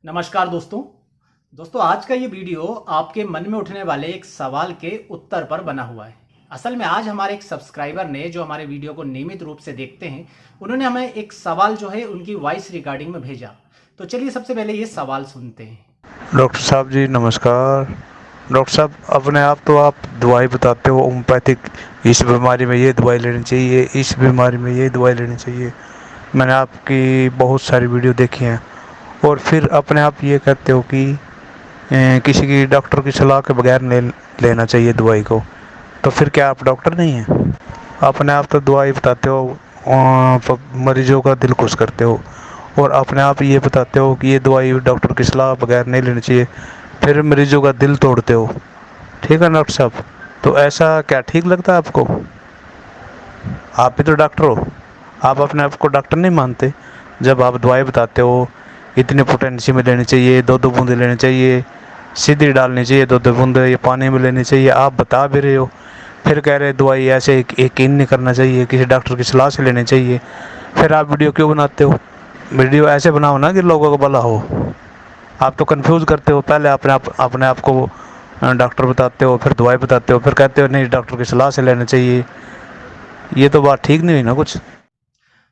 नमस्कार दोस्तों आज का ये वीडियो आपके मन में उठने वाले एक सवाल के उत्तर पर बना हुआ है। असल में आज हमारे एक सब्सक्राइबर ने, जो हमारे वीडियो को नियमित रूप से देखते हैं, उन्होंने हमें एक सवाल जो है उनकी वॉइस रिकॉर्डिंग में भेजा। तो चलिए सबसे पहले ये सवाल सुनते हैं। डॉक्टर साहब जी नमस्कार। डॉक्टर साहब, अपने आप तो आप दवाई बताते हो होम्योपैथिक, इस बीमारी में ये दवाई लेनी चाहिए, इस बीमारी में ये दवाई लेनी चाहिए। मैंने आपकी बहुत सारी वीडियो देखी हैं और फिर अपने आप ये कहते हो कि किसी की डॉक्टर की सलाह के बगैर लेना चाहिए दवाई को। तो फिर क्या आप डॉक्टर नहीं हैं? अपने आप तो दवाई बताते हो, मरीजों का दिल खुश करते हो, और अपने आप ये बताते हो कि ये दवाई डॉक्टर की सलाह बगैर नहीं लेनी चाहिए, फिर मरीजों का दिल तोड़ते हो। ठीक है डॉक्टर साहब, तो ऐसा क्या ठीक लगता है आपको? आप भी तो डॉक्टर हो, आप अपने आप को डॉक्टर नहीं मानते? जब आप दवाई बताते हो इतनी पोटेंसी में लेनी चाहिए, दो दो बूंदे लेनी चाहिए, सीधी डालनी चाहिए, दो दो बूंदे ये पानी में लेनी चाहिए, आप बता भी रहे हो, फिर कह रहे दवाई ऐसे यकीन नहीं करना चाहिए, किसी डॉक्टर की सलाह से लेनी चाहिए। फिर आप वीडियो क्यों बनाते हो? वीडियो ऐसे बनाओ ना कि लोगों का भला हो। आप तो कंफ्यूज करते हो, पहले अपने आप को डॉक्टर बताते हो, फिर दवाई बताते हो, फिर कहते हो नहीं डॉक्टर की सलाह से लेना चाहिए। ये तो बात ठीक नहीं हुई ना कुछ।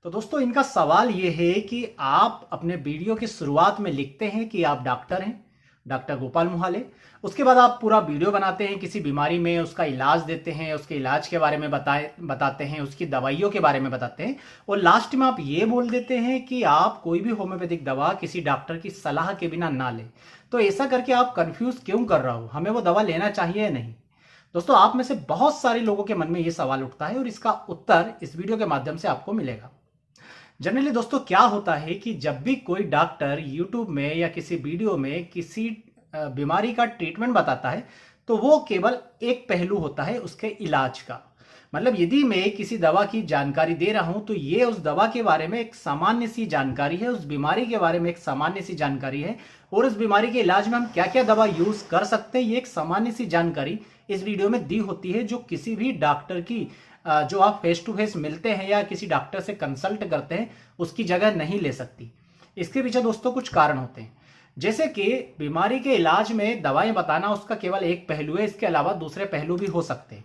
तो दोस्तों इनका सवाल ये है कि आप अपने वीडियो की शुरुआत में लिखते हैं कि आप डॉक्टर हैं, डॉक्टर गोपाल मुहाले। उसके बाद आप पूरा वीडियो बनाते हैं, किसी बीमारी में उसका इलाज देते हैं, उसके इलाज के बारे में बताते हैं, उसकी दवाइयों के बारे में बताते हैं, और लास्ट में आप ये बोल देते हैं कि आप कोई भी होम्योपैथिक दवा किसी डॉक्टर की सलाह के बिना ना लें। तो ऐसा करके आप कंफ्यूज क्यों कर रहा हो, हमें वो दवा लेना चाहिए या नहीं? दोस्तों आप में से बहुत सारे लोगों के मन में ये सवाल उठता है और इसका उत्तर इस वीडियो के माध्यम से आपको मिलेगा। जनरली दोस्तों क्या होता है कि जब भी कोई डॉक्टर यूट्यूब में या किसी वीडियो में किसी बीमारी का ट्रीटमेंट बताता है, तो वो केवल एक पहलू होता है उसके इलाज का। मतलब यदि मैं किसी दवा की जानकारी दे रहा हूं तो ये उस दवा के बारे में एक सामान्य सी जानकारी है, उस बीमारी के बारे में एक सामान्य सी जानकारी है, और उस बीमारी के इलाज में हम क्या क्या दवा यूज कर सकते हैं ये एक सामान्य सी जानकारी इस वीडियो में दी होती है, जो किसी भी डॉक्टर की जो आप फेस टू फेस मिलते हैं या किसी डॉक्टर से कंसल्ट करते हैं उसकी जगह नहीं ले सकती। इसके पीछे दोस्तों कुछ कारण होते हैं, जैसे कि बीमारी के इलाज में दवाएं बताना उसका केवल एक पहलू है, इसके अलावा दूसरे पहलू भी हो सकते हैं।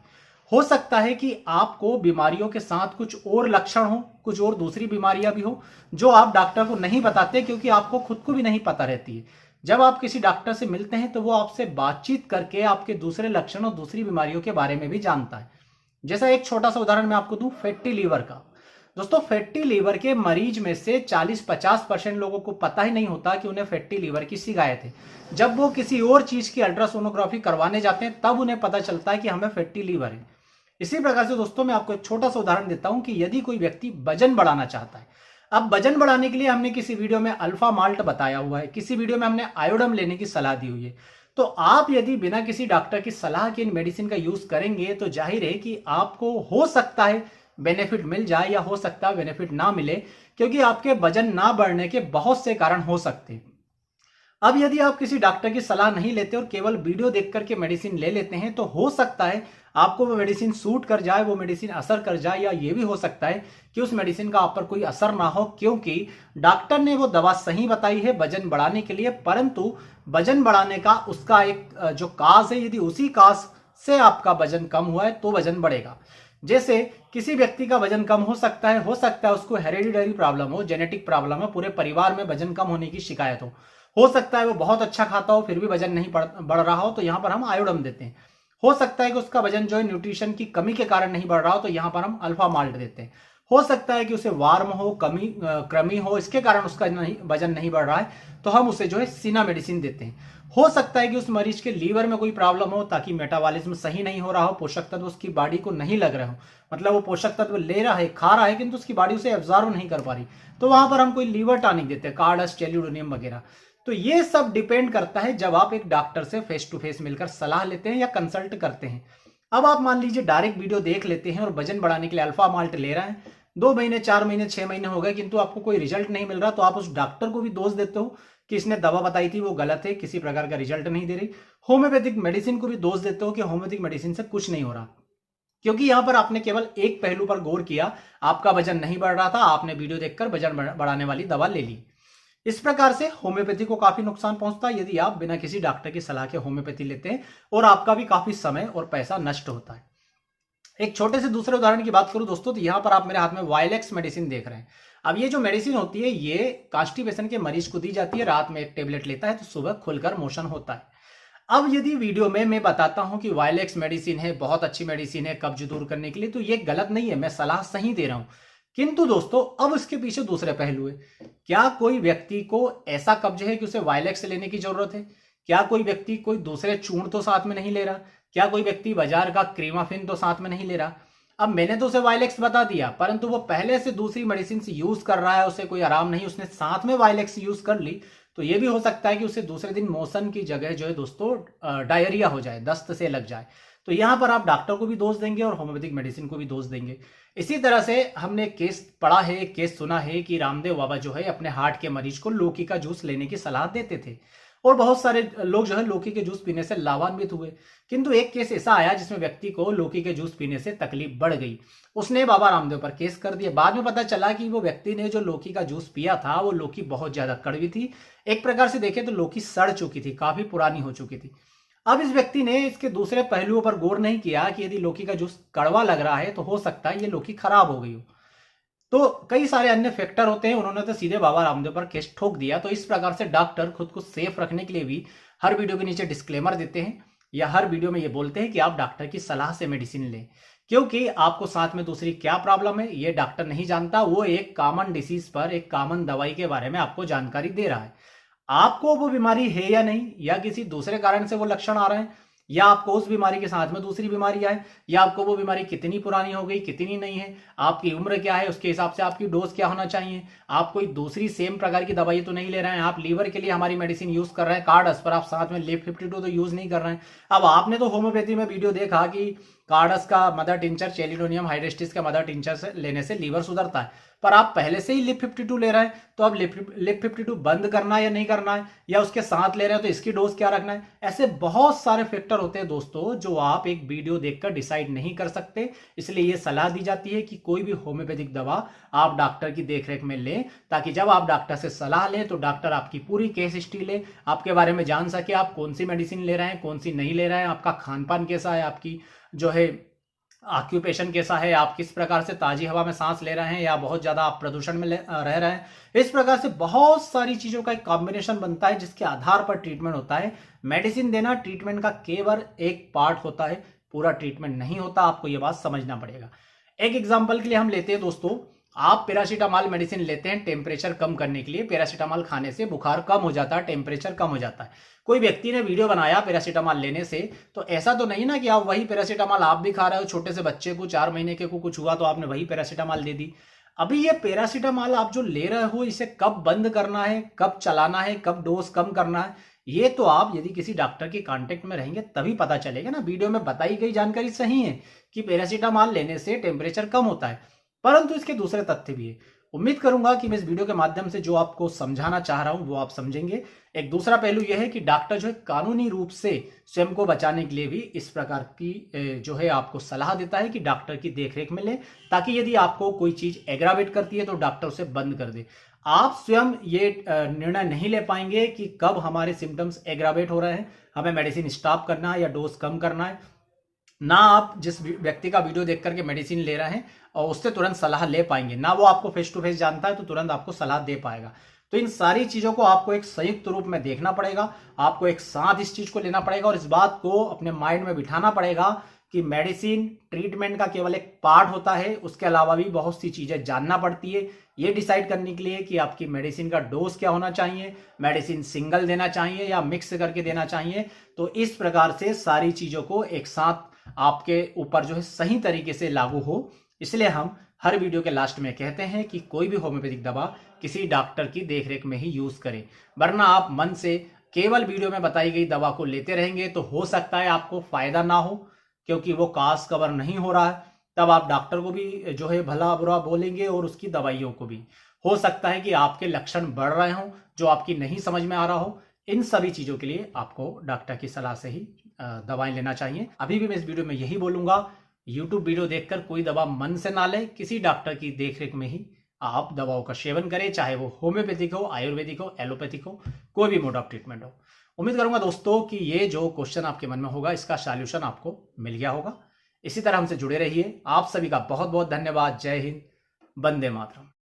हो सकता है कि आपको बीमारियों के साथ कुछ और लक्षण हो, कुछ और दूसरी बीमारियां भी हो जो आप डॉक्टर को नहीं बताते, क्योंकि आपको खुद को भी नहीं पता रहती है। जब आप किसी डॉक्टर से मिलते हैं तो वो आपसे बातचीत करके आपके दूसरे लक्षण और दूसरी बीमारियों के बारे में भी जानता है। जैसा एक छोटा सा उदाहरण मैं आपको दूं फैटी लीवर का। दोस्तों फैटी लीवर के मरीज में से 40-50% लोगों को पता ही नहीं होता कि उन्हें फैटी लीवर की शिकायत है। जब वो किसी और चीज की अल्ट्रासोनोग्राफी करवाने जाते हैं तब उन्हें पता चलता है कि हमें फैटी लीवर है। इसी प्रकार से दोस्तों मैं आपको एक छोटा सा उदाहरण देता हूं कि यदि कोई व्यक्ति वजन बढ़ाना चाहता है, अब वजन बढ़ाने के लिए हमने किसी वीडियो में अल्फा माल्ट बताया हुआ है, किसी वीडियो में हमने आयोडम लेने की सलाह दी हुई है, तो आप यदि बिना किसी डॉक्टर की सलाह के इन मेडिसिन का यूज करेंगे तो जाहिर है कि आपको हो सकता है बेनिफिट मिल जाए या हो सकता है बेनिफिट ना मिले, क्योंकि आपके वजन ना बढ़ने के बहुत से कारण हो सकते हैं। अब यदि आप किसी डॉक्टर की सलाह नहीं लेते और केवल वीडियो देख करके मेडिसिन ले लेते हैं तो हो सकता है आपको वो मेडिसिन सूट कर जाए, वो मेडिसिन असर कर जाए, या ये भी हो सकता है कि उस मेडिसिन का आप पर कोई असर ना हो, क्योंकि डॉक्टर ने वो दवा सही बताई है वजन बढ़ाने के लिए, परंतु वजन बढ़ाने का उसका एक जो काज है, यदि उसी काज से आपका वजन कम हुआ है तो वजन बढ़ेगा। जैसे किसी व्यक्ति का वजन कम हो सकता है उसको हेरेडिटरी प्रॉब्लम हो, जेनेटिक प्रॉब्लम है, पूरे परिवार में वजन कम होने की शिकायत हो सकता है वो बहुत अच्छा खाता हो फिर भी वजन नहीं बढ़ रहा हो, तो यहां पर हम आयोडम देते हैं। हो सकता है कि उसका वजन जो है न्यूट्रिशन की कमी के कारण नहीं बढ़ रहा हो, तो यहां पर हम अल्फा माल्ट देते हैं। हो सकता है कि उसे वार्म हो, कृमि हो, इसके कारण उसका वजन नहीं बढ़ रहा है, तो हम उसे जो है सीना मेडिसिन देते हैं। हो सकता है कि उस मरीज के लीवर में कोई प्रॉब्लम हो, ताकि मेटाबॉलिज्म सही नहीं हो रहा हो, पोषक तत्व उसकी बॉडी को नहीं लग रहे हो, मतलब वो पोषक तत्व ले रहा है, खा रहा है, किंतु उसकी बॉडी उसे एब्जॉर्व नहीं कर पा रही, तो वहां पर हम कोई लीवर टॉनिक देते हैं, कार्डस, टेलिडोनियम वगैरह। तो ये सब डिपेंड करता है जब आप एक डॉक्टर से फेस टू फेस मिलकर सलाह लेते हैं या कंसल्ट करते हैं। अब आप मान लीजिए डायरेक्ट वीडियो देख लेते हैं और वजन बढ़ाने के लिए अल्फा माल्ट ले रहे हैं, 2 महीने, 4 महीने, 6 महीने हो गए, किंतु आपको कोई रिजल्ट नहीं मिल रहा, तो आप उस डॉक्टर को भी दोष देते हो कि इसने दवा बताई थी वो गलत है, किसी प्रकार का रिजल्ट नहीं दे रही। होम्योपैथिक मेडिसिन को भी दोष देते हो कि होम्योपैथिक मेडिसिन से कुछ नहीं हो रहा, क्योंकि यहां पर आपने केवल एक पहलू पर गौर किया, आपका वजन नहीं बढ़ रहा था, आपने वीडियो देखकर वजन बढ़ाने वाली दवा ले ली। इस प्रकार से होम्योपैथी को काफी नुकसान पहुंचता है यदि आप बिना किसी डॉक्टर की सलाह के होम्योपैथी लेते हैं और आपका भी काफी समय और पैसा नष्ट होता है। एक छोटे से दूसरे उदाहरण की बात करूं दोस्तों, तो यहां पर आप मेरे हाथ में वाइलेक्स मेडिसिन देख रहे हैं। अब ये जो मेडिसिन होती है ये कॉन्स्टिपेशन के मरीज को दी जाती है, रात में एक टेबलेट लेता है तो सुबह खुलकर मोशन होता है। अब यदि वीडियो में मैं बताता हूं कि वाइलेक्स मेडिसिन है, बहुत अच्छी मेडिसिन है कब्ज दूर करने के लिए, तो ये गलत नहीं है, मैं सलाह सही दे रहा हूं। किंतु दोस्तों अब इसके पीछे दूसरे पहलू है। क्या कोई व्यक्ति को ऐसा कब्ज है कि उसे वाइलेक्स लेने की जरूरत है? क्या कोई व्यक्ति कोई दूसरे चूर्ण तो साथ में नहीं ले रहा? क्या कोई व्यक्ति बाजार का क्रीमाफिन तो साथ में नहीं ले रहा? अब मैंने तो उसे वाइलेक्स बता दिया, परंतु वो पहले से दूसरी मेडिसिन से यूज कर रहा है, उसे कोई आराम नहीं, उसने साथ में वाइलेक्स यूज कर ली, तो ये भी हो सकता है कि उसे दूसरे दिन मोशन की जगह जो है दोस्तों डायरिया हो जाए, दस्त से लग जाए। तो यहां पर आप डॉक्टर को भी दोष देंगे और होम्योपैथिक मेडिसिन को भी दोष देंगे। इसी तरह से हमने केस पढ़ा है, केस सुना है कि रामदेव बाबा जो है अपने हार्ट के मरीज को लौकी का जूस लेने की सलाह देते थे और बहुत सारे लोग जो है लौकी के जूस पीने से लाभान्वित हुए। किंतु एक केस ऐसा आया जिसमें व्यक्ति को लौकी के जूस पीने से तकलीफ बढ़ गई, उसने बाबा रामदेव पर केस कर दिया। बाद में पता चला कि वो व्यक्ति ने जो लौकी का जूस पिया था वो लौकी बहुत ज्यादा कड़वी थी, एक प्रकार से देखें तो लौकी सड़ चुकी थी, काफी पुरानी हो चुकी थी। अब इस व्यक्ति ने इसके दूसरे पहलुओं पर गौर नहीं किया कि यदि लौकी का जूस कड़वा लग रहा है तो हो सकता है ये लौकी खराब हो गई हो। तो कई सारे अन्य फैक्टर होते हैं, उन्होंने तो सीधे बाबा रामदेव पर केस ठोक दिया। तो इस प्रकार से डॉक्टर खुद को सेफ रखने के लिए भी हर वीडियो के नीचे डिस्क्लेमर देते हैं या हर वीडियो में ये बोलते हैं कि आप डॉक्टर की सलाह से मेडिसिन लें, क्योंकि आपको साथ में दूसरी क्या प्रॉब्लम है ये डॉक्टर नहीं जानता। वो एक कॉमन डिसीज पर एक कॉमन दवाई के बारे में आपको जानकारी दे रहा है। आपको वो बीमारी है या नहीं, या किसी दूसरे कारण से वो लक्षण आ रहे हैं, या आपको उस बीमारी के साथ में दूसरी बीमारी है, या आपको वो बीमारी कितनी पुरानी हो गई कितनी नहीं है, आपकी उम्र क्या है, उसके हिसाब से आपकी डोज क्या होना चाहिए, आप कोई दूसरी सेम प्रकार की दवाई तो नहीं ले रहे हैं, आप लीवर के लिए हमारी मेडिसिन यूज कर रहे हैं कार्डस पर, आप साथ में लिप 52 तो यूज नहीं कर रहे हैं। अब आपने तो होम्योपैथी में वीडियो देखा कि कार्डस का मदर टिंचर, चेलिडोनियम हाइड्रेस्टिस का मदर टिंचर से लेने से लीवर सुधरता है, पर आप पहले से ही लिप 52 ले रहे हैं, तो अब लिप 52 बंद करना है या नहीं करना है, या उसके साथ ले रहे हैं तो इसकी डोज क्या रखना है। ऐसे बहुत सारे फैक्टर होते हैं दोस्तों जो आप एक वीडियो देखकर डिसाइड नहीं कर सकते। इसलिए ये सलाह दी जाती है कि कोई भी होम्योपैथिक दवा आप डॉक्टर की देखरेख में लें, ताकि जब आप डॉक्टर से सलाह लें तो डॉक्टर आपकी पूरी केस हिस्ट्री ले, आपके बारे में जान सके, आप कौन सी मेडिसिन ले रहे हैं कौन सी नहीं ले रहे हैं, आपका खान पान कैसा है, आपकी जो है ऑक्यूपेशन कैसा है, आप किस प्रकार से ताजी हवा में सांस ले रहे हैं या बहुत ज्यादा आप प्रदूषण में रह रहे हैं। इस प्रकार से बहुत सारी चीजों का एक कॉम्बिनेशन बनता है जिसके आधार पर ट्रीटमेंट होता है। मेडिसिन देना ट्रीटमेंट का केवल एक पार्ट होता है, पूरा ट्रीटमेंट नहीं होता, आपको यह बात समझना पड़ेगा। एक एग्जाम्पल के लिए हम लेते हैं दोस्तों, आप पैरासीटामॉल मेडिसिन लेते हैं टेम्परेचर कम करने के लिए, पैरासीटामॉल खाने से बुखार कम हो जाता है, टेम्परेचर कम हो जाता है। कोई व्यक्ति ने वीडियो बनाया पैरासीटामॉल लेने से, तो ऐसा तो नहीं ना कि आप वही पैरासीटामॉल आप भी खा रहे हो, छोटे से बच्चे को 4 महीने के को कुछ हुआ तो आपने वही पैरासीटामॉल दे दी। अभी ये पैरासीटामॉल आप जो ले रहे हो इसे कब बंद करना है, कब चलाना है, कब डोज कम करना है, ये तो आप यदि किसी डॉक्टर के कांटेक्ट में रहेंगे तभी पता चलेगा ना। वीडियो में बताई गई जानकारी सही है कि पैरासीटामॉल लेने से टेम्परेचर कम होता है, परंतु इसके दूसरे तथ्य भी है। उम्मीद करूंगा कि मैं इस वीडियो के माध्यम से जो आपको समझाना चाह रहा हूं वो आप समझेंगे। एक दूसरा पहलू यह है कि डॉक्टर जो है कानूनी रूप से स्वयं को बचाने के लिए भी इस प्रकार की जो है आपको सलाह देता है कि डॉक्टर की देखरेख में ले, ताकि यदि आपको कोई चीज एग्रावेट करती है तो डॉक्टर उसे बंद कर दे। आप स्वयं ये निर्णय नहीं ले पाएंगे कि कब हमारे सिम्टम्स एग्रावेट हो रहे हैं, हमें मेडिसिन स्टॉप करना है या डोज कम करना है। ना आप जिस व्यक्ति का वीडियो देख करके मेडिसिन ले रहे हैं और उससे तुरंत सलाह ले पाएंगे, ना वो आपको फेस टू फेस जानता है तो तुरंत आपको सलाह दे पाएगा। तो इन सारी चीजों को आपको एक संयुक्त रूप में देखना पड़ेगा, आपको एक साथ इस चीज को लेना पड़ेगा और इस बात को अपने माइंड में बिठाना पड़ेगा कि मेडिसिन ट्रीटमेंट का केवल एक पार्ट होता है, उसके अलावा भी बहुत सी चीजें जानना पड़ती है ये डिसाइड करने के लिए कि आपकी मेडिसिन का डोज क्या होना चाहिए, मेडिसिन सिंगल देना चाहिए या मिक्स करके देना चाहिए। तो इस प्रकार से सारी चीजों को एक साथ आपके ऊपर जो है सही तरीके से लागू हो, इसलिए हम हर वीडियो के लास्ट में कहते हैं कि कोई भी होम्योपैथिक दवा किसी डॉक्टर की देखरेख में ही यूज करें, वरना आप मन से केवल वीडियो में बताई गई दवा को लेते रहेंगे तो हो सकता है आपको फायदा ना हो, क्योंकि वो कास्ट कवर नहीं हो रहा है। तब आप डॉक्टर को भी जो है भला बुरा बोलेंगे और उसकी दवाइयों को भी। हो सकता है कि आपके लक्षण बढ़ रहे हों जो आपकी नहीं समझ में आ रहा हो। इन सभी चीजों के लिए आपको डॉक्टर की सलाह से ही दवाएं लेना चाहिए। अभी भी मैं इस वीडियो में यही बोलूंगा, यूट्यूब वीडियो देखकर कोई दवा मन से ना ले, किसी डॉक्टर की देखरेख में ही आप दवाओं का सेवन करें, चाहे वो होम्योपैथिक हो, आयुर्वेदिक हो, एलोपैथिक हो, कोई भी मोड ऑफ ट्रीटमेंट हो। उम्मीद करूंगा दोस्तों कि ये जो क्वेश्चन आपके मन में होगा इसका सॉल्यूशन आपको मिल गया होगा। इसी तरह हमसे जुड़े रहिए। आप सभी का बहुत बहुत धन्यवाद। जय हिंद, वंदे मातरम।